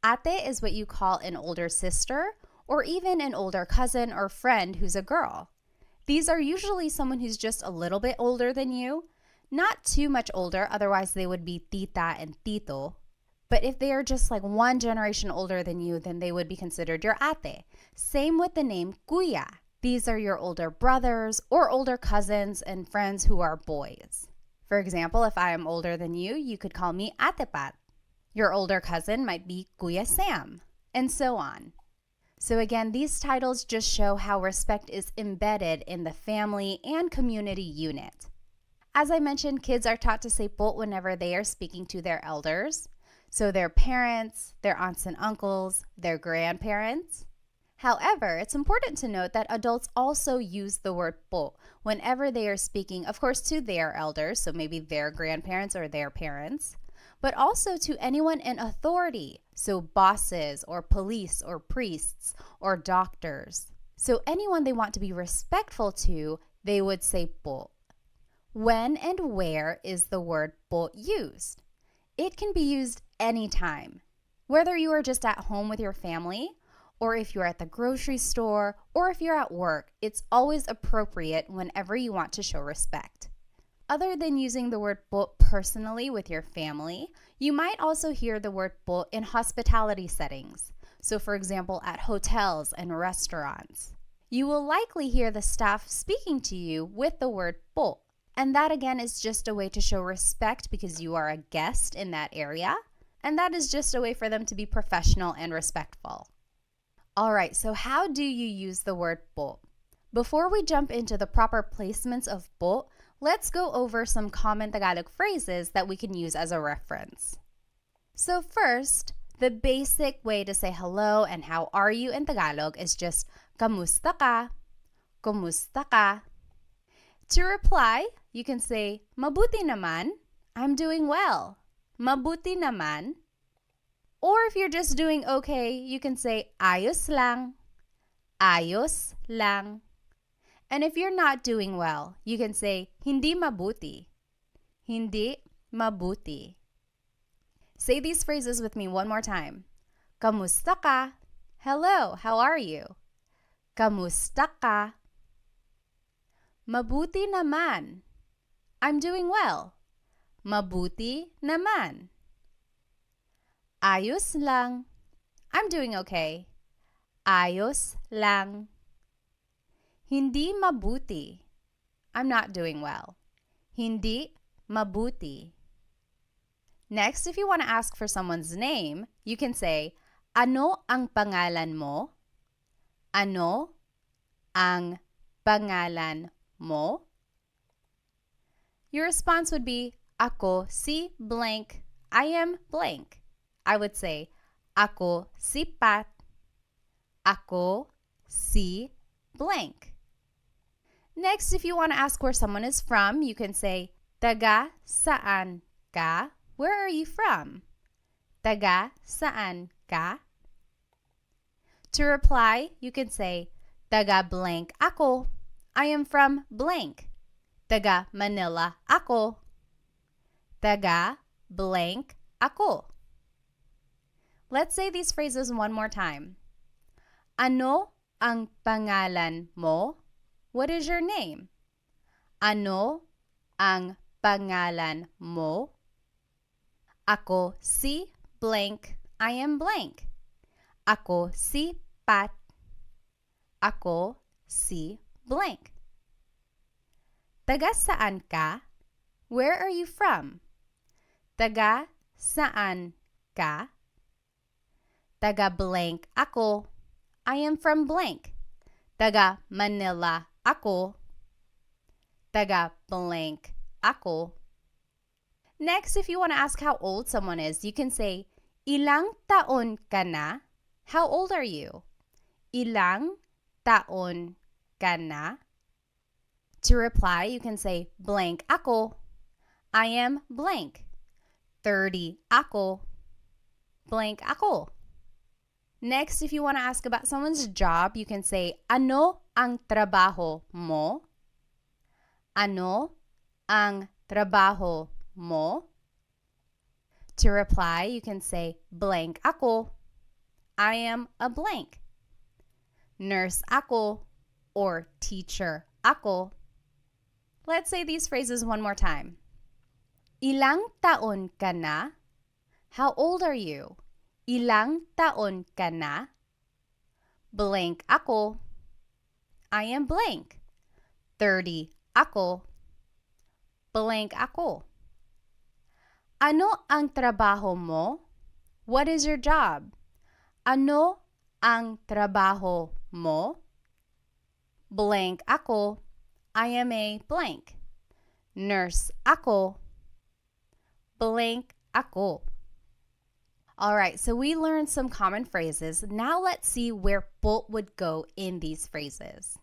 Ate is what you call an older sister or even an older cousin or friend who's a girl. These are usually someone who's just a little bit older than you, not too much older, otherwise they would be tita and tito. But if they are just like one generation older than you, then they would be considered your ate. Same with the name kuya. These are your older brothers or older cousins and friends who are boys. For example, if I am older than you, you could call me Ate Pat. Your older cousin might be Kuya Sam, and so on. So again, these titles just show how respect is embedded in the family and community unit. As I mentioned, kids are taught to say po whenever they are speaking to their elders. So their parents, their aunts and uncles, their grandparents. However, it's important to note that adults also use the word po whenever they are speaking, of course, to their elders, so maybe their grandparents or their parents, but also to anyone in authority, so bosses or police or priests or doctors. So anyone they want to be respectful to, they would say po. When and where is the word po used? It can be used anytime, whether you are just at home with your family, or if you're at the grocery store, or if you're at work, it's always appropriate whenever you want to show respect. Other than using the word po personally with your family, you might also hear the word po in hospitality settings. So for example, at hotels and restaurants. You will likely hear the staff speaking to you with the word po. And that again is just a way to show respect because you are a guest in that area. And that is just a way for them to be professional and respectful. All right, so how do you use the word po? Before we jump into the proper placements of po, let's go over some common Tagalog phrases that we can use as a reference. So first, the basic way to say hello and how are you in Tagalog is just kamusta ka, kumusta ka. To reply, you can say mabuti naman, I'm doing well. Mabuti naman. Or if you're just doing okay, you can say ayos lang, ayos lang. And if you're not doing well, you can say hindi mabuti, hindi mabuti. Say these phrases with me one more time. Kamusta ka? Hello, how are you? Kamusta ka? Mabuti naman. I'm doing well. Mabuti naman. Ayos lang. I'm doing okay. Ayos lang. Hindi mabuti. I'm not doing well. Hindi mabuti. Next, if you want to ask for someone's name, you can say, ano ang pangalan mo? Ano ang pangalan mo? Your response would be, ako si blank. I am blank. I would say, ako si Pat. Ako si blank. Next, if you want to ask where someone is from, you can say, taga saan ka? Where are you from? Taga saan ka? To reply, you can say, taga blank ako. I am from blank. Taga Manila ako. Taga blank ako. Let's say these phrases one more time. Ano ang pangalan mo? What is your name? Ano ang pangalan mo? Ako si blank. I am blank. Ako si Pat. Ako si blank. Taga saan ka? Where are you from? Taga saan ka? Taga blank ako. I am from blank. Taga Manila ako. Taga blank ako. Next, if you want to ask how old someone is, you can say, ilang taon ka na? How old are you? Ilang taon ka na? To reply, you can say, blank ako. I am blank. 30 ako. Blank ako. Next, if you want to ask about someone's job, you can say, ano ang trabaho mo? Ano ang trabaho mo? To reply, you can say, blank ako. I am a blank. Nurse ako or teacher ako. Let's say these phrases one more time. Ilang taon ka na? How old are you? Ilang taon ka na? Blank ako. I am blank. 30 ako. Blank ako. Ano ang trabaho mo? What is your job? Ano ang trabaho mo? Blank ako. I am a blank. Nurse ako. Blank ako. Alright, so we learned some common phrases. Now let's see where po would go in these phrases.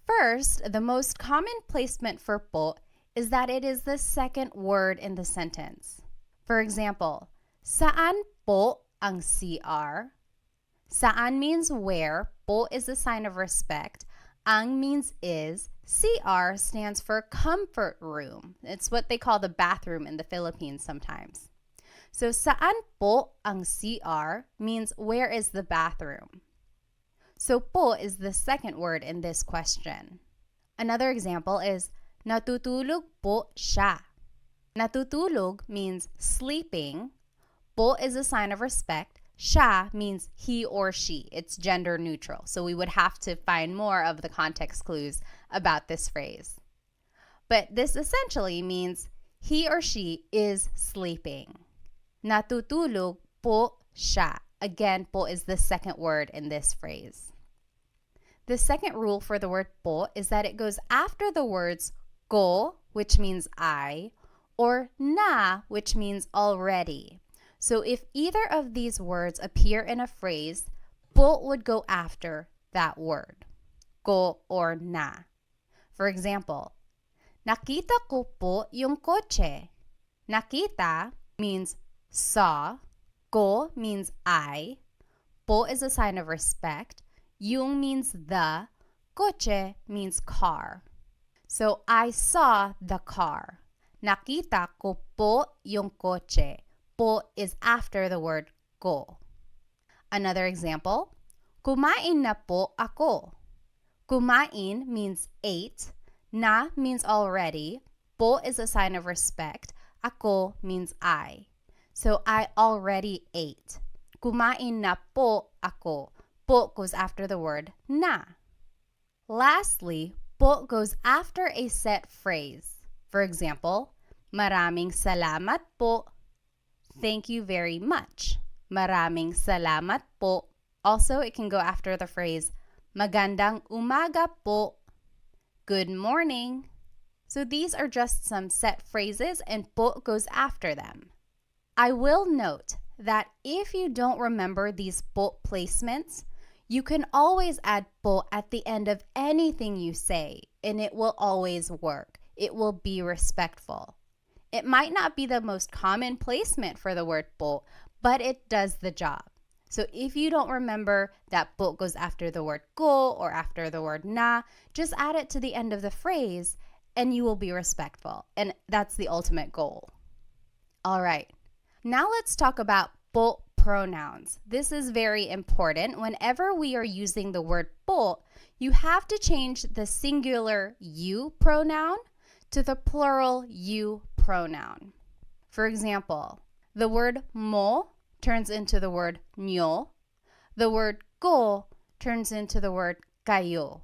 First, the most common placement for po is that it is the second word in the sentence. For example, saan po ang CR? Saan means where, po is a sign of respect, ang means is, CR stands for comfort room. It's what they call the bathroom in the Philippines sometimes. So, saan po ang CR means where is the bathroom? So, po is the second word in this question. Another example is, natutulog po siya. Natutulog means sleeping. Po is a sign of respect. Siya means he or she. It's gender neutral. So we would have to find more of the context clues about this phrase. But this essentially means he or she is sleeping. Natutulog po siya. Again, po is the second word in this phrase. The second rule for the word po is that it goes after the words ko, which means I, or na, which means already. So if either of these words appear in a phrase, po would go after that word, ko or na. For example, nakita ko po yung kotse. Nakita means saw. Ko means I. Po is a sign of respect. Yung means the. Kotse means car. So, I saw the car. Nakita ko po yung kotse. Po is after the word ko. Another example, kumain na po ako. Kumain means ate. Na means already. Po is a sign of respect. Ako means I. So, I already ate. Kumain na po ako. Po goes after the word na. Lastly, po goes after a set phrase. For example, maraming salamat po. Thank you very much. Maraming salamat po. Also, it can go after the phrase magandang umaga po. Good morning. So these are just some set phrases and po goes after them. I will note that if you don't remember these po placements, you can always add po at the end of anything you say, and it will always work. It will be respectful. It might not be the most common placement for the word po, but it does the job. So if you don't remember that po goes after the word ko or after the word na, just add it to the end of the phrase and you will be respectful. And that's the ultimate goal. All right. Now let's talk about po pronouns. This is very important. Whenever we are using the word po, you have to change the singular you pronoun to the plural you pronoun. For example, the word mo turns into the word nyo. The word ko turns into the word kayo.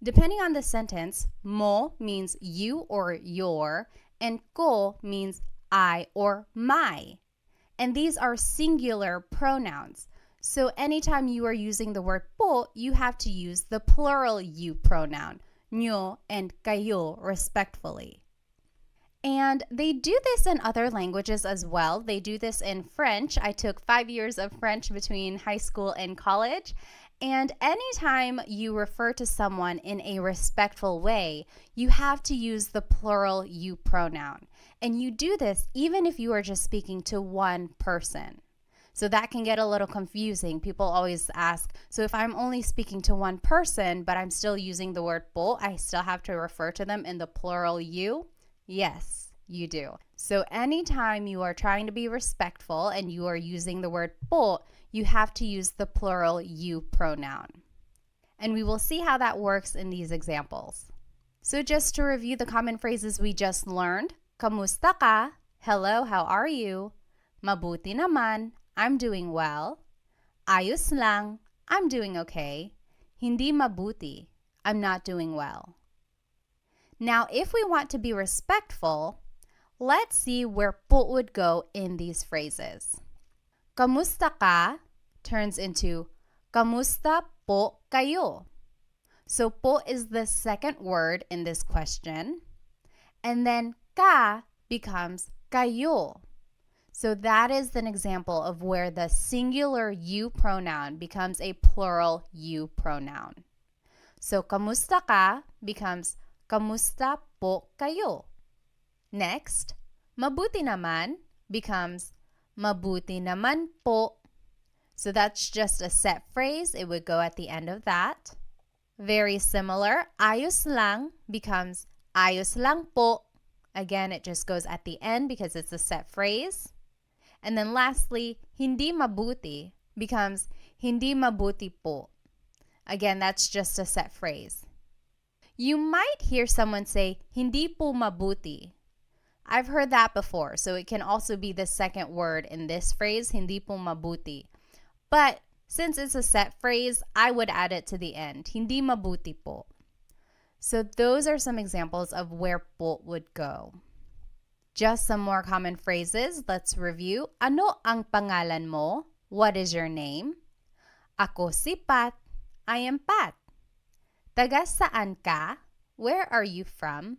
Depending on the sentence, mo means you or your, and ko means I or my. And these are singular pronouns. So anytime you are using the word po, you have to use the plural you pronoun, nyo and kayo, respectfully. And they do this in other languages as well. They do this in French. I took 5 years of French between high school and college. And anytime you refer to someone in a respectful way, you have to use the plural you pronoun. And you do this even if you are just speaking to one person. So that can get a little confusing. People always ask, so if I'm only speaking to one person, but I'm still using the word po, I still have to refer to them in the plural you? Yes, you do. So anytime you are trying to be respectful and you are using the word po, you have to use the plural you pronoun. And we will see how that works in these examples. So just to review the common phrases we just learned, kamusta ka? Hello, how are you? Mabuti naman, I'm doing well. Ayos lang, I'm doing okay. Hindi mabuti, I'm not doing well. Now, if we want to be respectful, let's see where po would go in these phrases. Kamusta ka turns into kamusta po kayo. So po is the second word in this question. And then ka becomes kayo. So that is an example of where the singular you pronoun becomes a plural you pronoun. So kamusta ka becomes kamusta po kayo. Next, mabuti naman becomes mabuti naman po. So that's just a set phrase. It would go at the end of that. Very similar, ayos lang becomes ayos lang po. Again, it just goes at the end because it's a set phrase. And then lastly, hindi mabuti becomes hindi mabuti po. Again, that's just a set phrase. You might hear someone say, hindi po mabuti. I've heard that before, so it can also be the second word in this phrase, hindi po mabuti. But since it's a set phrase, I would add it to the end, hindi mabuti po. So those are some examples of where po would go. Just some more common phrases. Let's review. Ano ang pangalan mo? What is your name? Ako si Pat. I am Pat. Taga saan ka? Where are you from?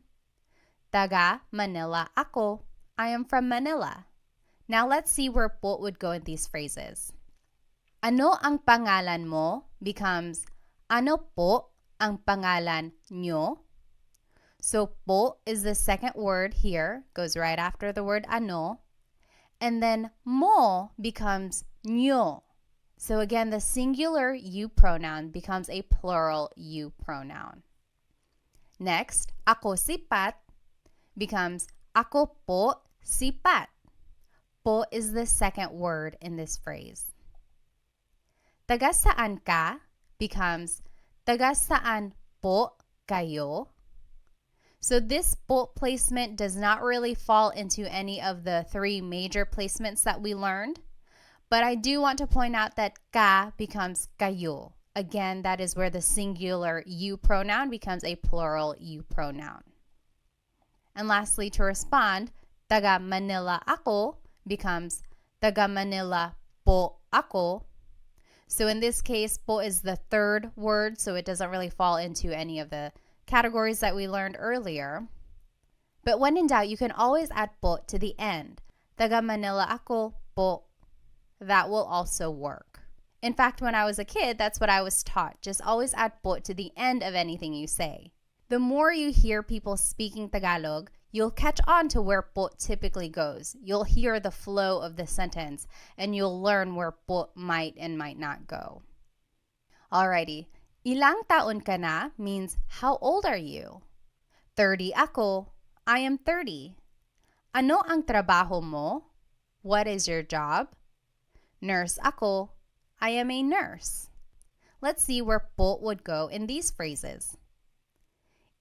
Taga Manila ako. I am from Manila. Now let's see where po would go in these phrases. Ano ang pangalan mo becomes ano po ang pangalan nyo? So po is the second word here, goes right after the word ano. And then mo becomes nyo. So again, the singular you pronoun becomes a plural you pronoun. Next, ako sipat becomes ako po sipat. Po is the second word in this phrase. Taga saan ka becomes taga saan po kayo. So this po placement does not really fall into any of the three major placements that we learned. But I do want to point out that ka becomes kayo. Again, that is where the singular you pronoun becomes a plural you pronoun. And lastly, to respond, taga Manila ako becomes taga Manila po ako. So in this case, po is the third word, so it doesn't really fall into any of the categories that we learned earlier. But when in doubt, you can always add po to the end. Taga Manila ako po. That will also work. In fact, when I was a kid, that's what I was taught. Just always add po to the end of anything you say. The more you hear people speaking Tagalog, you'll catch on to where po typically goes. You'll hear the flow of the sentence, and you'll learn where po might and might not go. Alrighty, ilang taon ka na means how old are you? 30 ako, I am 30. Ano ang trabaho mo? What is your job? Nurse ako, I am a nurse. Let's see where po would go in these phrases.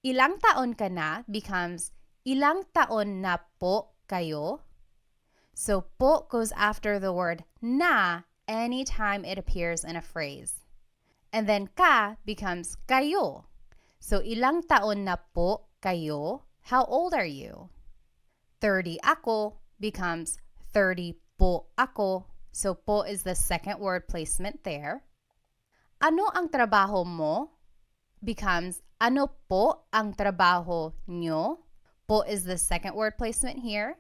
Ilang taon ka na becomes ilang taon na po kayo. So po goes after the word na anytime it appears in a phrase. And then ka becomes kayo. So ilang taon na po kayo? How old are you? 30 ako becomes 30 po ako. So po is the second word placement there. Ano ang trabaho mo becomes ano po ang trabaho nyo. Po is the second word placement here.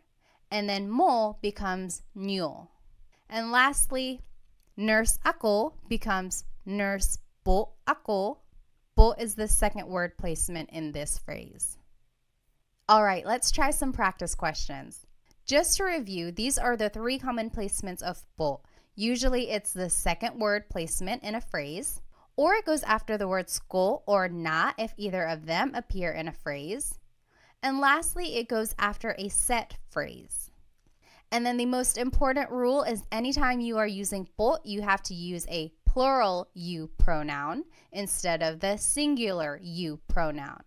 And then mo becomes nyo. And lastly, nurse ako becomes nurse po ako. Po is the second word placement in this phrase. All right, let's try some practice questions. Just to review, these are the three common placements of po. Usually it's the second word placement in a phrase, or it goes after the words ko or na if either of them appear in a phrase. And lastly, it goes after a set phrase. And then the most important rule is anytime you are using po, you have to use a plural you pronoun instead of the singular you pronoun.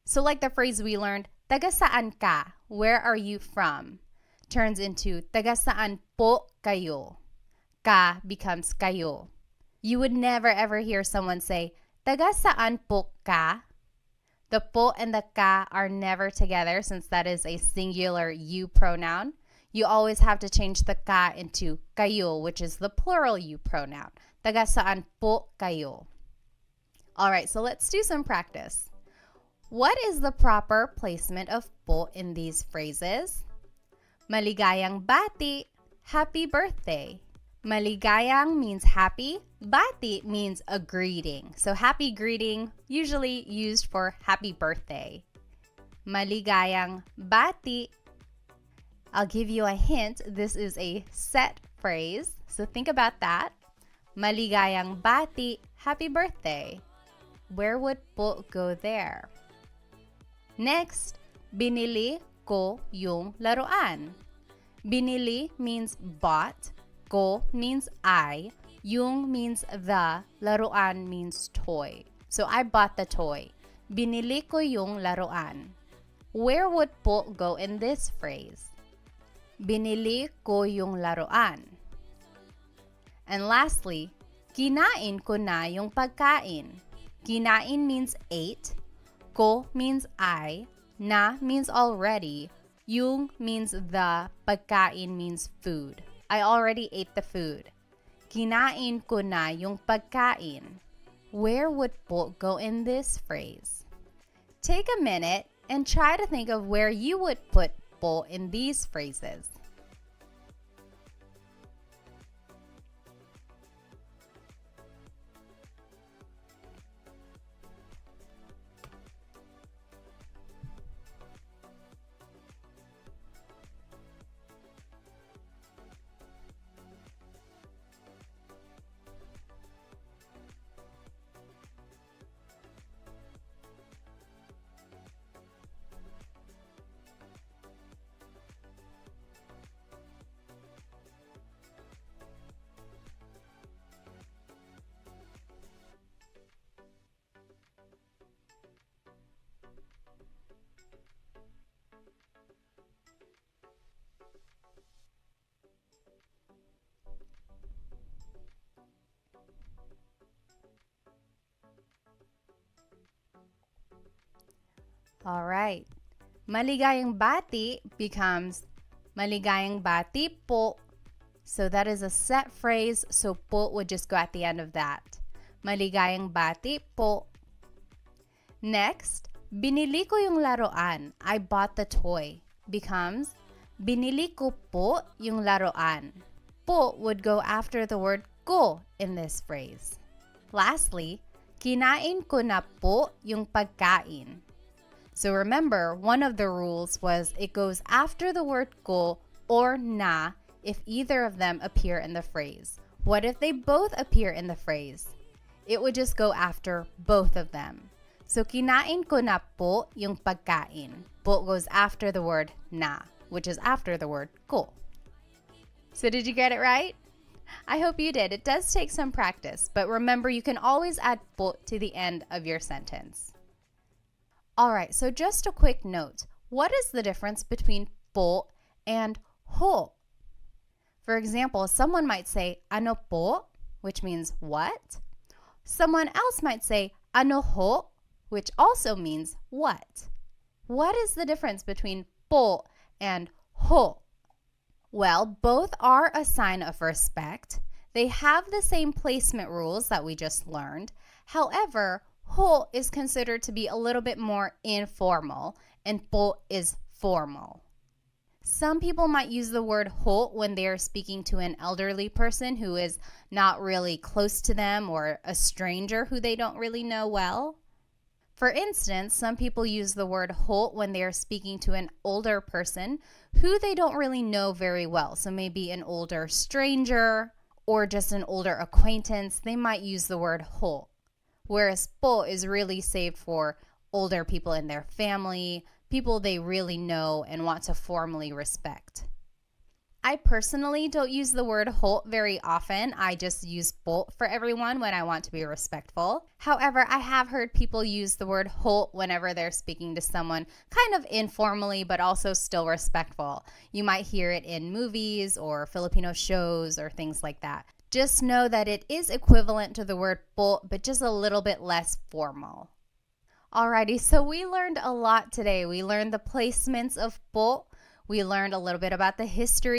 So like the phrase we learned, taga saan ka? Where are you from? Turns into taga saan po kayo? Ka becomes kayo. You would never ever hear someone say, taga saan po ka? The po and the ka are never together since that is a singular you pronoun. You always have to change the ka into kayo, which is the plural you pronoun. Taga saan po kayo? All right, so let's do some practice. What is the proper placement of po in these phrases? Maligayang bati, happy birthday. Maligayang means happy. Bati means a greeting. So happy greeting, usually used for happy birthday. Maligayang bati. I'll give you a hint. This is a set phrase. So think about that. Maligayang bati, happy birthday. Where would po go there? Next, binili ko yung laruan. Binili means bought. Ko means I. Yung means the. Laruan means toy. So I bought the toy. Binili ko yung laruan. Where would po go in this phrase? Binili ko yung laruan. And lastly, kinain ko na yung pagkain. Kinain means ate. Ko means I. Na means already. Yung means the. Pagkain means food. I already ate the food. Kinain ko na yung pagkain. Where would po go in this phrase? Take a minute and try to think of where you would put po in these phrases. All right. Maligayang bati becomes maligayang bati po. So that is a set phrase, so po would just go at the end of that. Maligayang bati po. Next, binili ko yung laruan. I bought the toy. Becomes, binili ko po yung laruan. Po would go after the word ko in this phrase. Lastly, kinain ko na po yung pagkain. So remember, one of the rules was it goes after the word ko or na if either of them appear in the phrase. What if they both appear in the phrase? It would just go after both of them. So kinain ko na po yung pagkain. Po goes after the word na, which is after the word ko. So did you get it right? I hope you did. It does take some practice, but remember you can always add po to the end of your sentence. All right, so just a quick note. What is the difference between po and ho? For example, someone might say ano po, which means what? Someone else might say ano ho, which also means what? What is the difference between po and ho? Well, both are a sign of respect. They have the same placement rules that we just learned. However, ho is considered to be a little bit more informal and po is formal. Some people might use the word ho when they are speaking to an elderly person who is not really close to them or a stranger who they don't really know well. For instance, some people use the word ho when they are speaking to an older person who they don't really know very well. So maybe an older stranger or just an older acquaintance, they might use the word ho. Whereas po is really saved for older people in their family, people they really know and want to formally respect. I personally don't use the word ho very often. I just use po for everyone when I want to be respectful. However, I have heard people use the word ho whenever they're speaking to someone kind of informally, but also still respectful. You might hear it in movies or Filipino shows or things like that. Just know that it is equivalent to the word po, but just a little bit less formal. Alrighty, so we learned a lot today. We learned the placements of po. We learned a little bit about the history